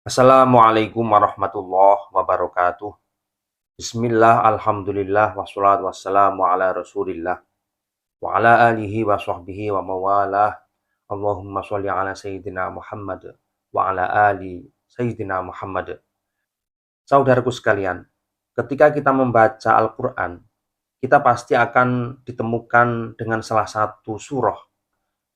Assalamualaikum warahmatullahi wabarakatuh. Bismillah, alhamdulillah, wassalatu wassalamu ala rasulillah wa ala alihi wa sahbihi wa mawalah. Allahumma sholli ala sayyidina Muhammad wa ala ali sayyidina Muhammad. Saudaraku sekalian, ketika kita membaca Al-Quran, kita pasti akan ditemukan dengan salah satu surah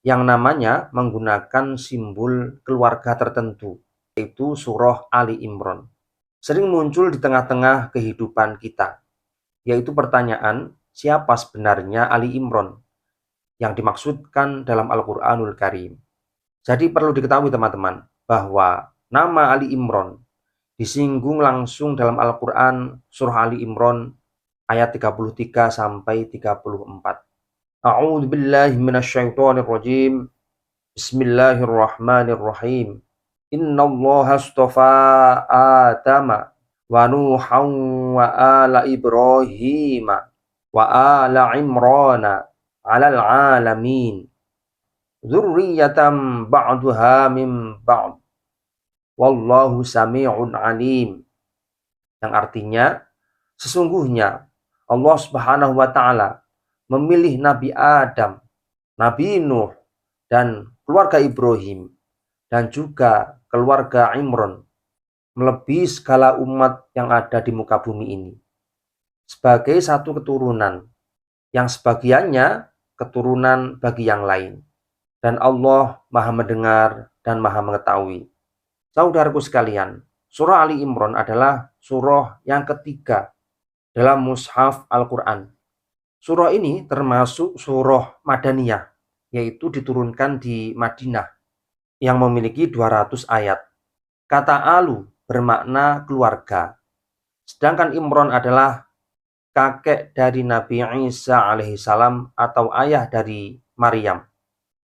yang namanya menggunakan simbol keluarga tertentu, yaitu surah Ali Imran. Sering muncul di tengah-tengah kehidupan kita, yaitu pertanyaan, siapa sebenarnya Ali Imran yang dimaksudkan dalam Al-Quranul Karim. Jadi perlu diketahui teman-teman, bahwa nama Ali Imran disinggung langsung dalam Al-Quran surah Ali Imran ayat 33 sampai 34. A'udzu billahi minasyaitonir rajim. Bismillahirrahmanirrahim. Innallaha astafa Adama wa Nuhan wa ala Ibrahim wa ala Imrana 'alal 'alamin. Dzurriyyatan ba'duha min ba'd. Wallahu sami'un 'alim. Yang artinya, sesungguhnya Allah Subhanahu wa taala memilih Nabi Adam, Nabi Nuh, dan keluarga Ibrahim, dan juga keluarga Imran, melebihi segala umat yang ada di muka bumi ini, sebagai satu keturunan, yang sebagiannya keturunan bagi yang lain. Dan Allah Maha mendengar dan Maha mengetahui. Saudaraku sekalian, surah Ali Imran adalah surah yang ketiga dalam mushaf Al-Quran. Surah ini termasuk surah Madaniyah, yaitu diturunkan di Madinah, yang memiliki 200 ayat. Kata alu bermakna keluarga, sedangkan Imran adalah kakek dari Nabi Isa alaihissalam atau ayah dari Maryam.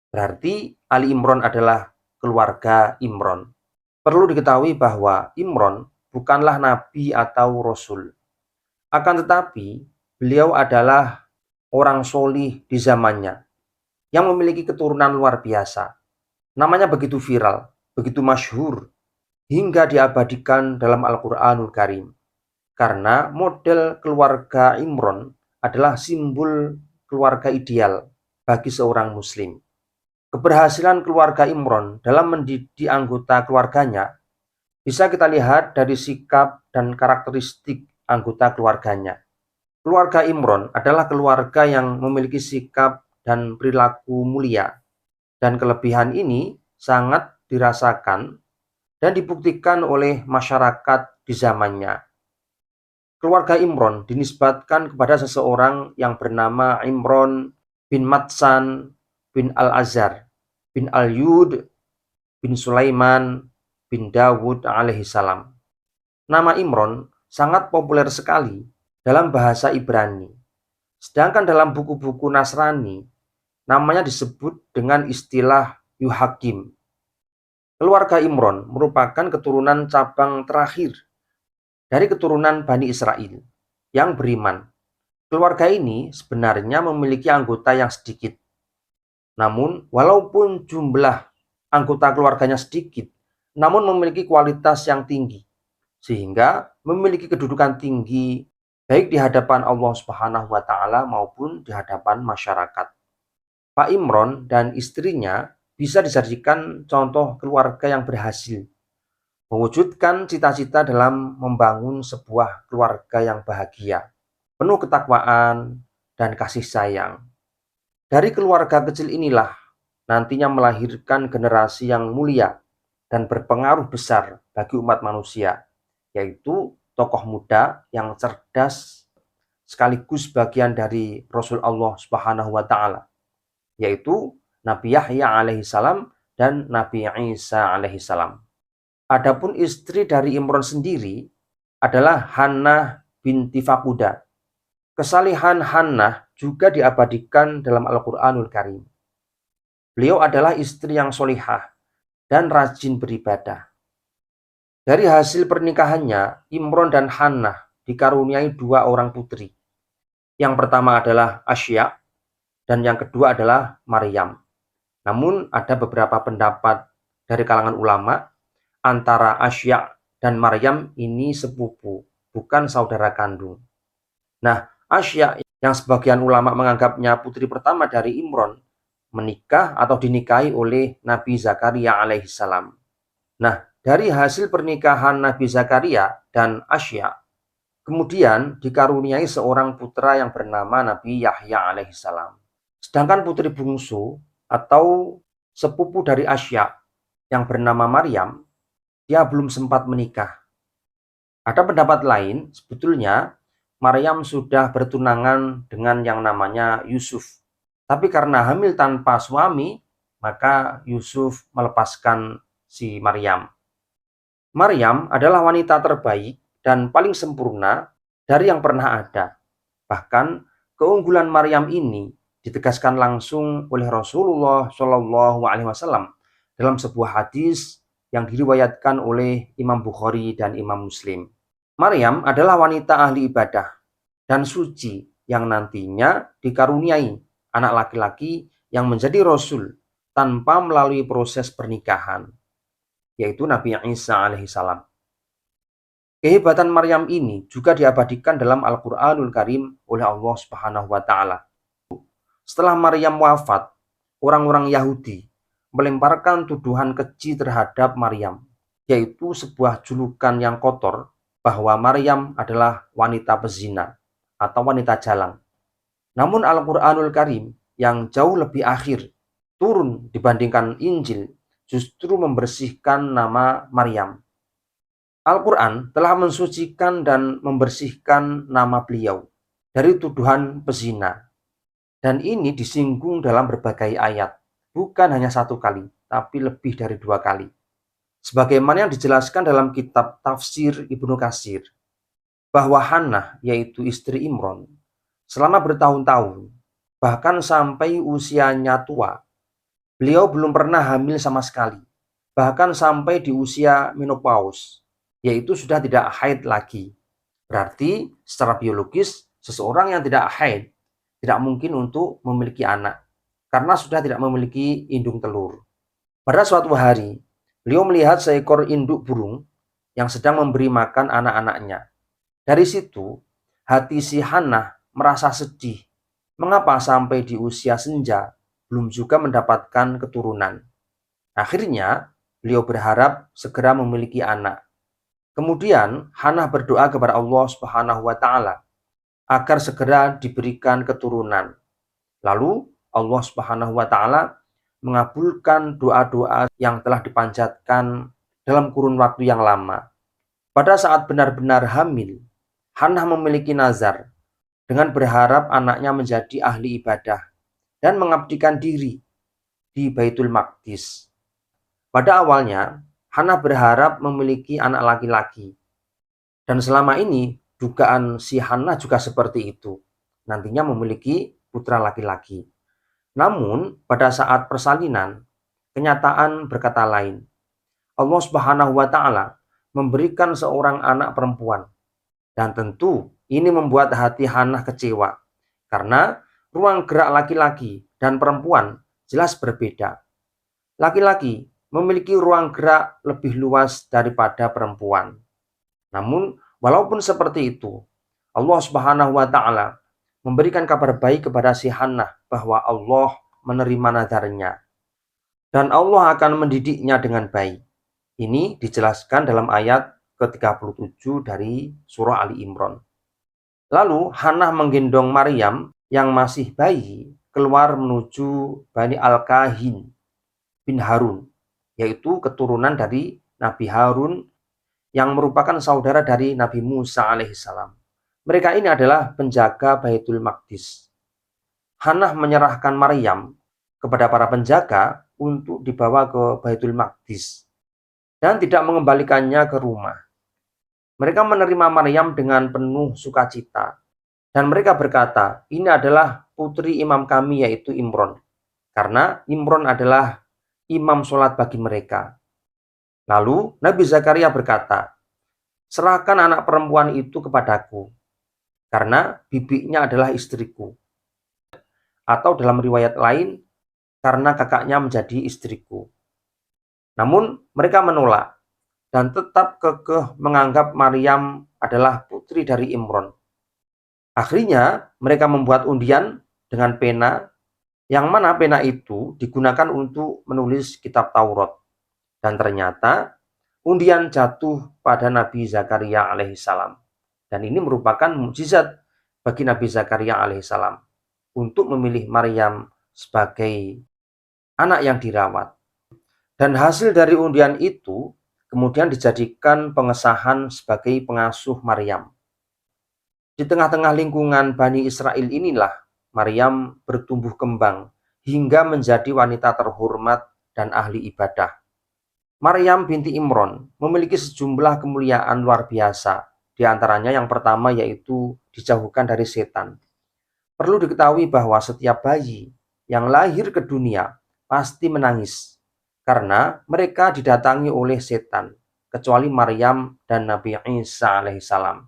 Berarti Ali Imran adalah keluarga Imran. Perlu diketahui bahwa Imran bukanlah nabi atau rasul. Akan tetapi beliau adalah orang solih di zamannya yang memiliki keturunan luar biasa. Namanya begitu viral, begitu masyhur, hingga diabadikan dalam Al-Quranul Karim. Karena model keluarga Imran adalah simbol keluarga ideal bagi seorang muslim. Keberhasilan keluarga Imran dalam mendidik anggota keluarganya bisa kita lihat dari sikap dan karakteristik anggota keluarganya. Keluarga Imran adalah keluarga yang memiliki sikap dan perilaku mulia. Dan kelebihan ini sangat dirasakan dan dibuktikan oleh masyarakat di zamannya. Keluarga Imran dinisbatkan kepada seseorang yang bernama Imran bin Matsan bin Al-Azhar bin Al-Yud bin Sulaiman bin Dawud alaihissalam. Nama Imran sangat populer sekali dalam bahasa Ibrani. Sedangkan dalam buku-buku Nasrani, namanya disebut dengan istilah Yuhakim. Keluarga Imran merupakan keturunan cabang terakhir dari keturunan Bani Israel yang beriman. Keluarga ini sebenarnya memiliki anggota yang sedikit. Namun, walaupun jumlah anggota keluarganya sedikit, namun memiliki kualitas yang tinggi, sehingga memiliki kedudukan tinggi baik di hadapan Allah Subhanahu wa taala maupun di hadapan masyarakat. Pak Imran dan istrinya bisa dijadikan contoh keluarga yang berhasil mewujudkan cita-cita dalam membangun sebuah keluarga yang bahagia, penuh ketakwaan dan kasih sayang. Dari keluarga kecil inilah nantinya melahirkan generasi yang mulia dan berpengaruh besar bagi umat manusia, yaitu tokoh muda yang cerdas sekaligus bagian dari Rasul Allah Subhanahu wa taala, yaitu Nabi Yahya alaihissalam dan Nabi Isa alaihissalam. Adapun istri dari Imran sendiri adalah Hannah binti Fakuda. Kesalihan Hannah juga diabadikan dalam Al-Quranul Karim. Beliau adalah istri yang solihah dan rajin beribadah. Dari hasil pernikahannya, Imran dan Hannah dikaruniai 2 orang putri. Yang pertama adalah Asya dan yang kedua adalah Maryam. Namun ada beberapa pendapat dari kalangan ulama, antara Asya dan Maryam ini sepupu, bukan saudara kandung. Nah, Asya yang sebagian ulama menganggapnya putri pertama dari Imron, menikah atau dinikahi oleh Nabi Zakaria alaihissalam. Nah, dari hasil pernikahan Nabi Zakaria dan Asya, kemudian dikaruniai seorang putra yang bernama Nabi Yahya alaihissalam. Sedangkan putri bungsu atau sepupu dari Asya yang bernama Maryam, dia belum sempat menikah. Ada pendapat lain, sebetulnya Maryam sudah bertunangan dengan yang namanya Yusuf. Tapi karena hamil tanpa suami, maka Yusuf melepaskan si Maryam. Maryam adalah wanita terbaik dan paling sempurna dari yang pernah ada. Bahkan keunggulan Maryam ini ditegaskan langsung oleh Rasulullah Shallallahu Alaihi Wasallam dalam sebuah hadis yang diriwayatkan oleh Imam Bukhari dan Imam Muslim. Maryam adalah wanita ahli ibadah dan suci yang nantinya dikaruniai anak laki-laki yang menjadi rasul tanpa melalui proses pernikahan, yaitu Nabi Isa alaihissalam. Kehebatan Maryam ini juga diabadikan dalam Al-Qur'anul Karim oleh Allah Subhanahu wa taala. Setelah Maryam wafat, orang-orang Yahudi melemparkan tuduhan keji terhadap Maryam, yaitu sebuah julukan yang kotor bahwa Maryam adalah wanita pezina atau wanita jalang. Namun Al-Qur'anul Karim yang jauh lebih akhir turun dibandingkan Injil justru membersihkan nama Maryam. Al-Quran telah mensucikan dan membersihkan nama beliau dari tuduhan pezina. Dan ini disinggung dalam berbagai ayat, bukan hanya satu kali, tapi lebih dari 2 kali. Sebagaimana yang dijelaskan dalam kitab Tafsir Ibnu Katsir, bahwa Hannah, yaitu istri Imron, selama bertahun-tahun, bahkan sampai usianya tua, beliau belum pernah hamil sama sekali, bahkan sampai di usia menopause, yaitu sudah tidak haid lagi. Berarti secara biologis seseorang yang tidak haid tidak mungkin untuk memiliki anak karena sudah tidak memiliki indung telur. Pada suatu hari, beliau melihat seekor induk burung yang sedang memberi makan anak-anaknya. Dari situ, hati si Hannah merasa sedih. Mengapa sampai di usia senja belum juga mendapatkan keturunan? Akhirnya, beliau berharap segera memiliki anak. Kemudian Hannah berdoa kepada Allah Subhanahu wa taala agar segera diberikan keturunan. Lalu Allah Subhanahu wa taala mengabulkan doa-doa yang telah dipanjatkan dalam kurun waktu yang lama. Pada saat benar-benar hamil, Hannah memiliki nazar dengan berharap anaknya menjadi ahli ibadah dan mengabdikan diri di Baitul Maqdis. Pada awalnya, Hannah berharap memiliki anak laki-laki. Dan selama ini, dugaan si Hannah juga seperti itu. Nantinya memiliki putra laki-laki. Namun, pada saat persalinan, kenyataan berkata lain. Allah Subhanahu wa taala memberikan seorang anak perempuan. Dan tentu ini membuat hati Hannah kecewa. Karena ruang gerak laki-laki dan perempuan jelas berbeda. Laki-laki memiliki ruang gerak lebih luas daripada perempuan. Namun, walaupun seperti itu, Allah Subhanahu wa taala memberikan kabar baik kepada si Hannah bahwa Allah menerima nadarnya dan Allah akan mendidiknya dengan baik. Ini dijelaskan dalam ayat ke-37 dari surah Ali Imran. Lalu Hannah menggendong Maryam yang masih bayi keluar menuju Bani Al-Kahin bin Harun, yaitu keturunan dari Nabi Harun yang merupakan saudara dari Nabi Musa alaihissalam. Mereka ini adalah penjaga Baitul Maqdis. Hannah menyerahkan Maryam kepada para penjaga untuk dibawa ke Baitul Maqdis dan tidak mengembalikannya ke rumah. Mereka menerima Maryam dengan penuh sukacita dan mereka berkata, ini adalah putri imam kami yaitu Imron, karena Imron adalah imam sholat bagi mereka. Lalu Nabi Zakaria berkata, serahkan anak perempuan itu kepadaku, karena bibinya adalah istriku. Atau dalam riwayat lain, karena kakaknya menjadi istriku. Namun mereka menolak. dan tetap kekeh menganggap Maryam adalah putri dari Imron. Akhirnya mereka membuat undian dengan pena, yang mana pena itu digunakan untuk menulis kitab Taurat. Dan ternyata undian jatuh pada Nabi Zakaria alaihissalam. Dan ini merupakan mukjizat bagi Nabi Zakaria alaihissalam untuk memilih Maryam sebagai anak yang dirawat. Dan hasil dari undian itu kemudian dijadikan pengesahan sebagai pengasuh Maryam. Di tengah-tengah lingkungan Bani Israel inilah Maryam bertumbuh kembang hingga menjadi wanita terhormat dan ahli ibadah. Maryam binti Imron memiliki sejumlah kemuliaan luar biasa. Di antaranya yang pertama yaitu dijauhkan dari setan. Perlu diketahui bahwa setiap bayi yang lahir ke dunia pasti menangis karena mereka didatangi oleh setan, kecuali Maryam dan Nabi Isa alaihissalam.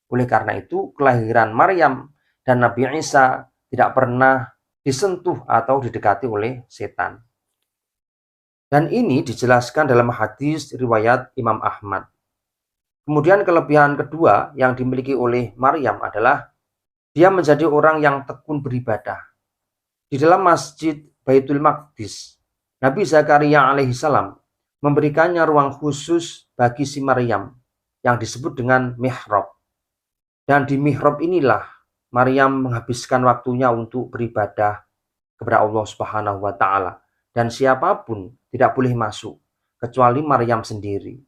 Oleh karena itu, kelahiran Maryam dan Nabi Isa tidak pernah disentuh atau didekati oleh setan. Dan ini dijelaskan dalam hadis riwayat Imam Ahmad. Kemudian kelebihan kedua yang dimiliki oleh Maryam adalah dia menjadi orang yang tekun beribadah. Di dalam masjid Baitul Maqdis, Nabi Zakaria alaihissalam memberikannya ruang khusus bagi si Maryam yang disebut dengan mihrab. Dan di mihrab inilah Maryam menghabiskan waktunya untuk beribadah kepada Allah Subhanahu wa taala. Dan siapapun tidak boleh masuk kecuali Maryam sendiri.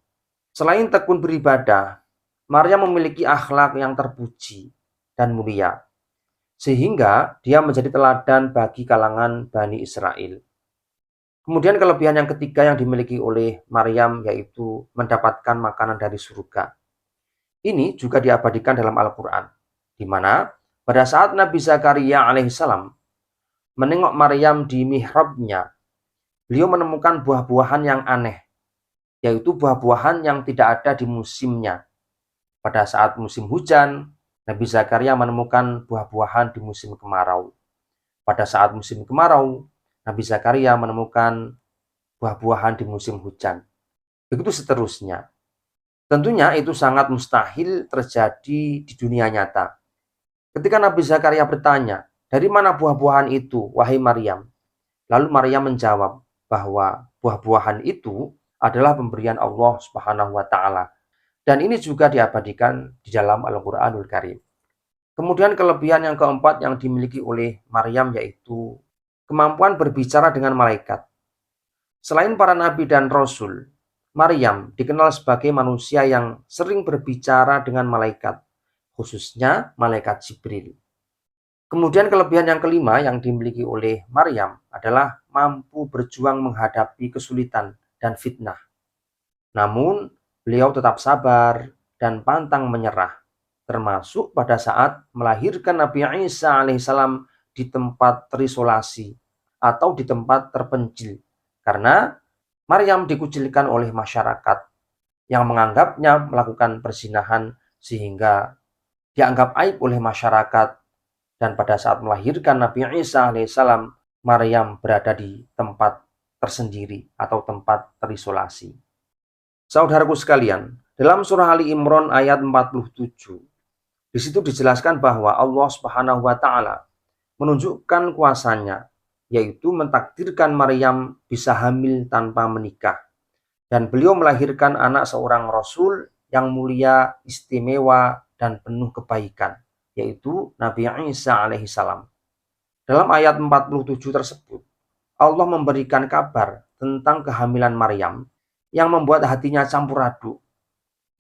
Selain tekun beribadah, Maryam memiliki akhlak yang terpuji dan mulia, sehingga dia menjadi teladan bagi kalangan Bani Israel. Kemudian kelebihan yang ketiga yang dimiliki oleh Maryam yaitu mendapatkan makanan dari surga. Ini juga diabadikan dalam Al-Quran, di mana pada saat Nabi Zakaria alaihissalam menengok Maryam di mihrabnya, beliau menemukan buah-buahan yang aneh, yaitu buah-buahan yang tidak ada di musimnya. Pada saat musim hujan, Nabi Zakaria menemukan buah-buahan di musim kemarau. Pada saat musim kemarau, Nabi Zakaria menemukan buah-buahan di musim hujan. Begitu seterusnya. Tentunya itu sangat mustahil terjadi di dunia nyata. Ketika Nabi Zakaria bertanya, "Dari mana buah-buahan itu, wahai Maryam?" Lalu Maryam menjawab bahwa buah-buahan itu adalah pemberian Allah Subhanahu wa taala. Dan ini juga diabadikan di dalam Al-Qur'anul Karim. Kemudian kelebihan yang keempat yang dimiliki oleh Maryam yaitu kemampuan berbicara dengan malaikat. Selain para nabi dan rasul, Maryam dikenal sebagai manusia yang sering berbicara dengan malaikat, khususnya malaikat Jibril. Kemudian kelebihan yang kelima yang dimiliki oleh Maryam adalah mampu berjuang menghadapi kesulitan dan fitnah. Namun, beliau tetap sabar dan pantang menyerah, termasuk pada saat melahirkan Nabi Isa alaihissalam di tempat terisolasi atau di tempat terpencil, karena Maryam dikucilkan oleh masyarakat yang menganggapnya melakukan perzinahan sehingga dianggap aib oleh masyarakat. Dan pada saat melahirkan Nabi Isa alaihissalam, Maryam berada di tempat tersendiri atau tempat terisolasi. Saudaraku sekalian, dalam surah Ali Imran ayat 47, di situ dijelaskan bahwa Allah Subhanahu wa taala menunjukkan kuasanya, yaitu mentakdirkan Maryam bisa hamil tanpa menikah. Dan beliau melahirkan anak seorang rasul yang mulia, istimewa, dan penuh kebaikan, yaitu Nabi Isa alaihissalam. Dalam ayat 47 tersebut, Allah memberikan kabar tentang kehamilan Maryam yang membuat hatinya campur aduk.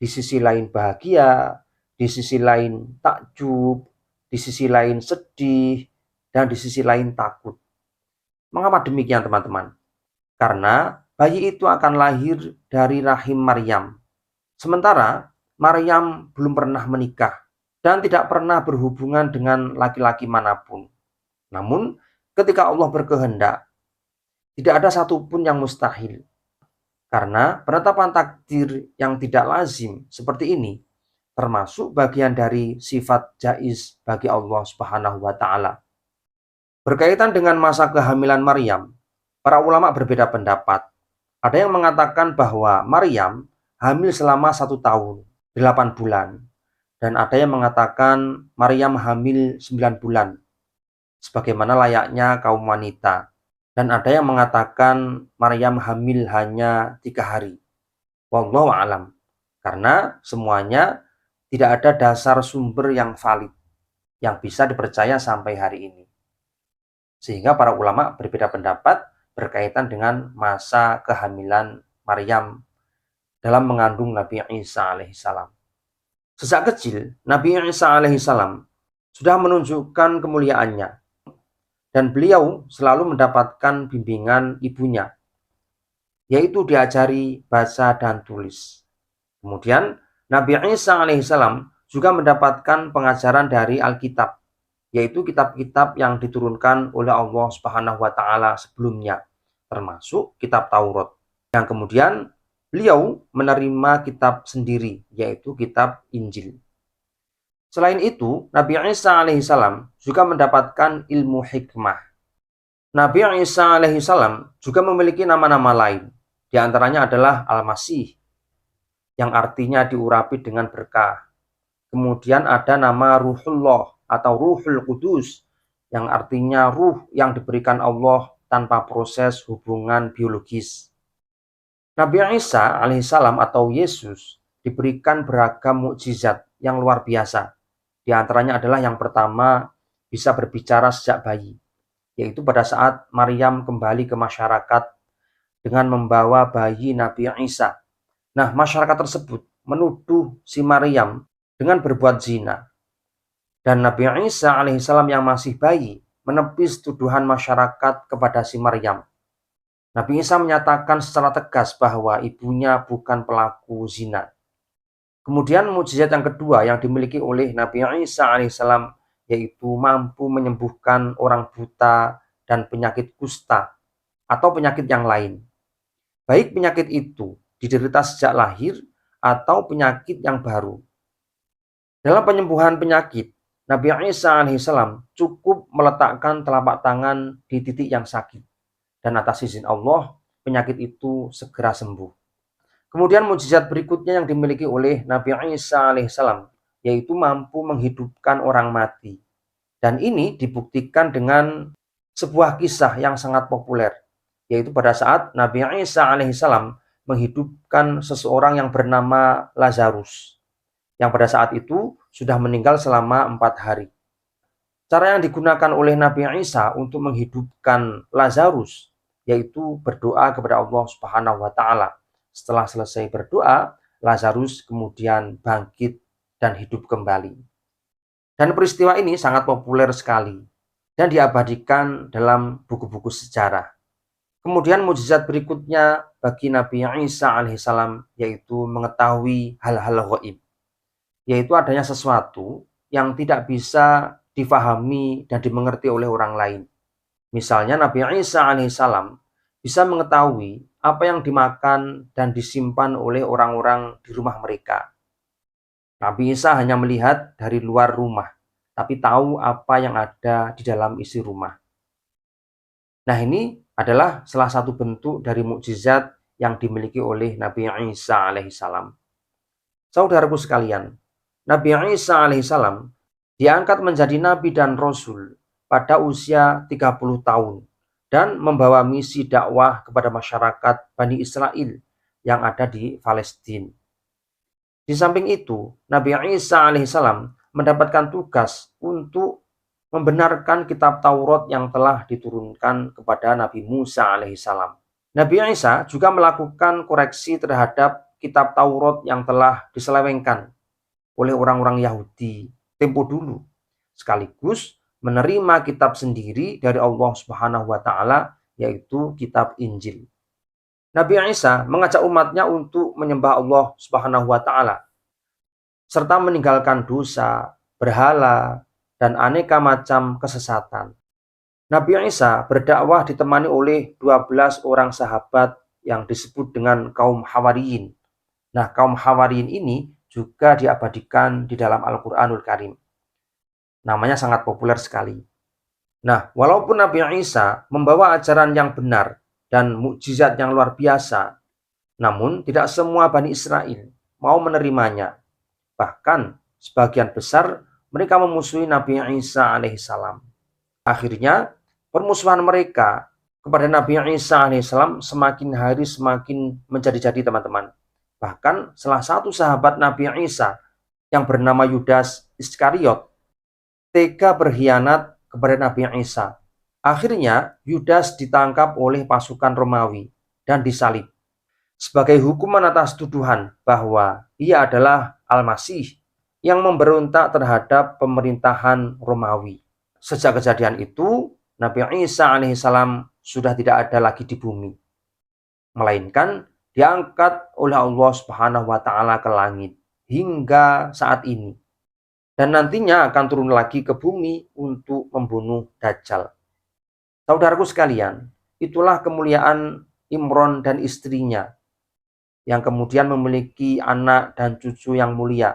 Di sisi lain bahagia, di sisi lain takjub, di sisi lain sedih, dan di sisi lain takut. Mengapa demikian teman-teman? Karena bayi itu akan lahir dari rahim Maryam. Sementara Maryam belum pernah menikah dan tidak pernah berhubungan dengan laki-laki manapun. Namun, ketika Allah berkehendak, tidak ada satupun yang mustahil. Karena penetapan takdir yang tidak lazim seperti ini, termasuk bagian dari sifat jaiz bagi Allah Subhanahu wa taala. Berkaitan dengan masa kehamilan Maryam, para ulama berbeda pendapat. Ada yang mengatakan bahwa Maryam hamil selama 1 tahun, 8 bulan. Dan ada yang mengatakan Maryam hamil 9 bulan, sebagaimana layaknya kaum wanita. Dan ada yang mengatakan Maryam hamil hanya 3 hari. Wallahu a'lam. Karena semuanya tidak ada dasar sumber yang valid, yang bisa dipercaya sampai hari ini. Sehingga para ulama berbeda pendapat berkaitan dengan masa kehamilan Maryam dalam mengandung Nabi Isa alaihissalam. Sejak kecil, Nabi Isa alaihissalam sudah menunjukkan kemuliaannya, dan beliau selalu mendapatkan bimbingan ibunya, yaitu diajari baca dan tulis. Kemudian Nabi Isa alaihissalam juga mendapatkan pengajaran dari Alkitab, yaitu kitab-kitab yang diturunkan oleh Allah Subhanahu wa taala sebelumnya, termasuk kitab Taurat. Yang kemudian beliau menerima kitab sendiri, yaitu kitab Injil. Selain itu, Nabi Isa alaihissalam juga mendapatkan ilmu hikmah. Nabi Isa alaihissalam juga memiliki nama-nama lain. Di antaranya adalah Al-Masih, yang artinya diurapi dengan berkah. Kemudian ada nama Ruhullah atau Ruhul Kudus, yang artinya ruh yang diberikan Allah tanpa proses hubungan biologis. Nabi Isa alaihissalam atau Yesus diberikan beragam mukjizat yang luar biasa. Di antaranya adalah yang pertama, bisa berbicara sejak bayi, yaitu pada saat Maryam kembali ke masyarakat dengan membawa bayi Nabi Isa. Nah, masyarakat tersebut menuduh si Maryam dengan berbuat zina. Dan Nabi Isa alaihissalam yang masih bayi menepis tuduhan masyarakat kepada si Maryam. Nabi Isa menyatakan secara tegas bahwa ibunya bukan pelaku zina. Kemudian mukjizat yang kedua yang dimiliki oleh Nabi Isa alaihissalam yaitu mampu menyembuhkan orang buta dan penyakit kusta atau penyakit yang lain. Baik penyakit itu diderita sejak lahir atau penyakit yang baru. Dalam penyembuhan penyakit, Nabi Isa alaihissalam cukup meletakkan telapak tangan di titik yang sakit, dan atas izin Allah penyakit itu segera sembuh. Kemudian mukjizat berikutnya yang dimiliki oleh Nabi Isa alaihissalam yaitu mampu menghidupkan orang mati. Dan ini dibuktikan dengan sebuah kisah yang sangat populer, yaitu pada saat Nabi Isa alaihissalam menghidupkan seseorang yang bernama Lazarus, yang pada saat itu sudah meninggal selama 4 hari. Cara yang digunakan oleh Nabi Isa untuk menghidupkan Lazarus yaitu berdoa kepada Allah Subhanahu wa taala. Setelah selesai berdoa, Lazarus kemudian bangkit dan hidup kembali. Dan peristiwa ini sangat populer sekali dan diabadikan dalam buku-buku sejarah. Kemudian mukjizat berikutnya bagi Nabi Isa alaihissalam yaitu mengetahui hal-hal gaib, yaitu adanya sesuatu yang tidak bisa difahami dan dimengerti oleh orang lain. Misalnya Nabi Isa alaihissalam bisa mengetahui apa yang dimakan dan disimpan oleh orang-orang di rumah mereka. Nabi Isa hanya melihat dari luar rumah, tapi tahu apa yang ada di dalam isi rumah. Nah, ini adalah salah satu bentuk dari mukjizat yang dimiliki oleh Nabi Isa alaihissalam. Saudaraku sekalian, Nabi Isa alaihissalam diangkat menjadi nabi dan rasul pada usia 30 tahun dan membawa misi dakwah kepada masyarakat Bani Israel yang ada di Palestina. Di samping itu, Nabi Isa alaihissalam mendapatkan tugas untuk membenarkan kitab Taurat yang telah diturunkan kepada Nabi Musa alaihissalam. Nabi Isa juga melakukan koreksi terhadap kitab Taurat yang telah diselewengkan oleh orang-orang Yahudi tempo dulu, sekaligus menerima kitab sendiri dari Allah Subhanahu wa taala yaitu kitab Injil. Nabi Isa mengajak umatnya untuk menyembah Allah Subhanahu wa taala serta meninggalkan dosa, berhala, dan aneka macam kesesatan. Nabi Isa berdakwah ditemani oleh 12 orang sahabat yang disebut dengan kaum Hawariyin. Nah, kaum Hawariyin ini juga diabadikan di dalam Al-Quranul Karim. Namanya sangat populer sekali. Nah, walaupun Nabi Isa membawa ajaran yang benar dan mukjizat yang luar biasa, Namun tidak semua Bani Israel mau menerimanya. Bahkan sebagian besar mereka memusuhi Nabi Isa alaihissalam. Akhirnya permusuhan mereka kepada Nabi Isa alaihissalam semakin hari semakin menjadi-jadi, teman-teman. Bahkan salah satu sahabat Nabi Isa yang bernama Yudas Iskariot tega berkhianat kepada Nabi Isa. Akhirnya Yudas ditangkap oleh pasukan Romawi dan disalib sebagai hukuman atas tuduhan bahwa ia adalah Al-Masih yang memberontak terhadap pemerintahan Romawi. Sejak kejadian itu, Nabi Isa alaihissalam sudah tidak ada lagi di bumi, melainkan diangkat oleh Allah Subhanahu wa taala ke langit hingga saat ini. Dan nantinya akan turun lagi ke bumi untuk membunuh Dajjal. Saudaraku sekalian, itulah kemuliaan Imron dan istrinya yang kemudian memiliki anak dan cucu yang mulia.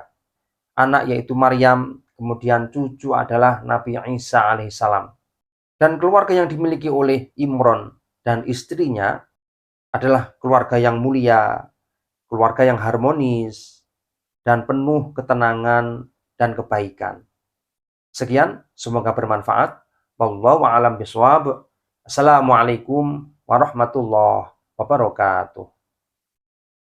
Anak yaitu Maryam, kemudian cucu adalah Nabi Isa alaihissalam. Dan keluarga yang dimiliki oleh Imron dan istrinya adalah keluarga yang mulia, keluarga yang harmonis, dan penuh ketenangan dan kebaikan. Sekian, semoga bermanfaat. Wallahu a'lam bishawab. Assalamualaikum warahmatullahi wabarakatuh.